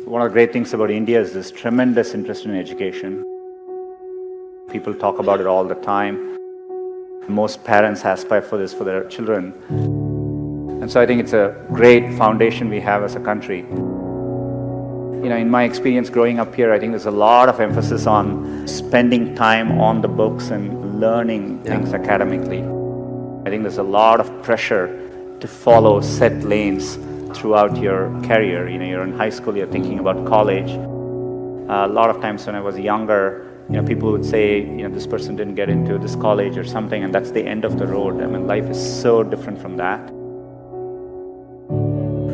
One of the great things about India is this tremendous interest in education. People talk about it all the time. Most parents aspire for this for their children. And so I think it's a great foundation we have as a country. In my experience growing up here, I think there's a lot of emphasis on spending time on the books and learning things academically. I think there's a lot of pressure to follow set lanes throughout your career. You're in high school, you're thinking about college. A lot of times when I was younger, people would say, this person didn't get into this college or something, and that's the end of the road. I mean, life is so different from that.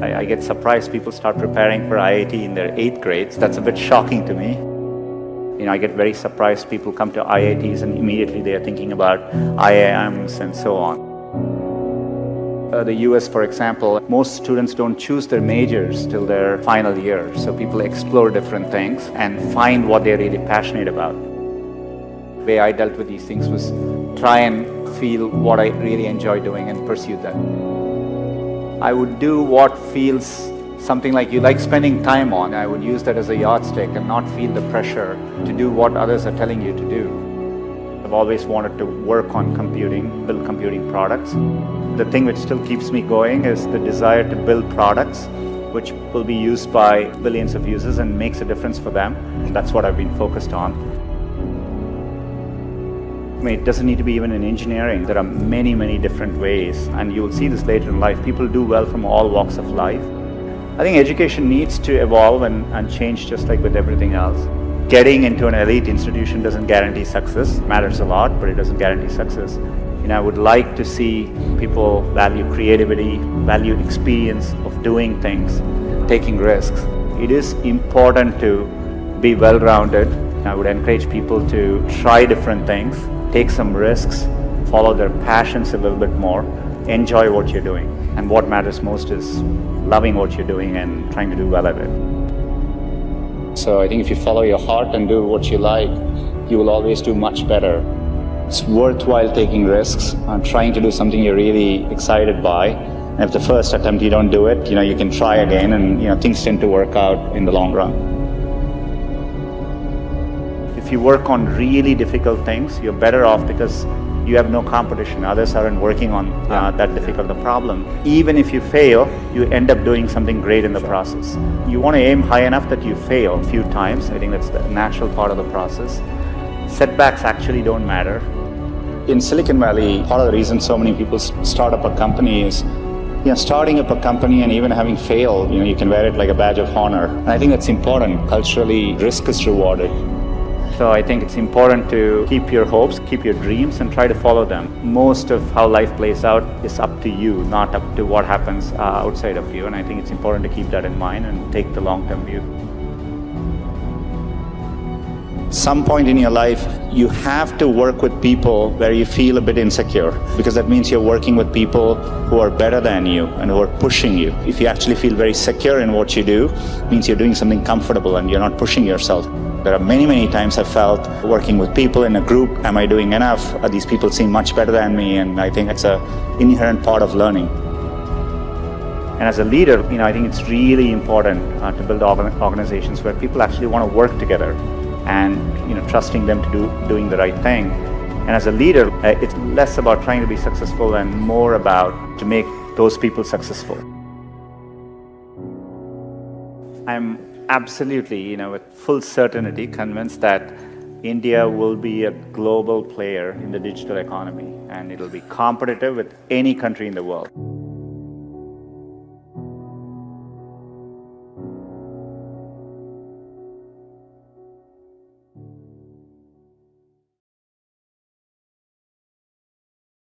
I get surprised people start preparing for IIT in their 8th grades. That's a bit shocking to me. I get very surprised people come to IITs and immediately they are thinking about IIMs and so on. The US, for example, most students don't choose their majors till their final year. So people explore different things and find what they're really passionate about. The way I dealt with these things was try and feel what I really enjoy doing and pursue that. I would do what feels something like you like spending time on. I would use that as a yardstick and not feel the pressure to do what others are telling you to do. I've always wanted to work on computing, build computing products. The thing which still keeps me going is the desire to build products which will be used by billions of users and makes a difference for them. That's what I've been focused on. It doesn't need to be even in engineering. There are many, many different ways, and you will see this later in life. People do well from all walks of life. I think education needs to evolve and change just like with everything else. Getting into an elite institution doesn't guarantee success. It matters a lot, but it doesn't guarantee success. I would like to see people value creativity, value experience of doing things, taking risks. It is important to be well-rounded. I would encourage people to try different things, take some risks, follow their passions a little bit more, enjoy what you're doing. And what matters most is loving what you're doing and trying to do well at it. So I think if you follow your heart and do what you like, you will always do much better. It's worthwhile taking risks and trying to do something you're really excited by. And if the first attempt you don't do it, you can try again, and things tend to work out in the long run. If you work on really difficult things, you're better off because you have no competition. Others aren't working on that difficult a problem. Even if you fail, you end up doing something great in the process. You want to aim high enough that you fail a few times. I think that's the natural part of the process. Setbacks actually don't matter. In Silicon Valley, part of the reason so many people start up a company is, starting up a company and even having failed, you can wear it like a badge of honor. And I think that's important. Culturally, risk is rewarded. So I think it's important to keep your hopes, keep your dreams, and try to follow them. Most of how life plays out is up to you, not up to what happens outside of you. And I think it's important to keep that in mind and take the long-term view. Some point in your life, you have to work with people where you feel a bit insecure, because that means you're working with people who are better than you and who are pushing you. If you actually feel very secure in what you do, it means you're doing something comfortable and you're not pushing yourself. There are many, many times I've felt working with people in a group, am I doing enough? These people seem much better than me, and I think it's an inherent part of learning. And as a leader, I think it's really important to build organizations where people actually want to work together and trusting them to doing the right thing. And as a leader, it's less about trying to be successful and more about to make those people successful. I'm absolutely, with full certainty convinced that India will be a global player in the digital economy, and it'll be competitive with any country in the world.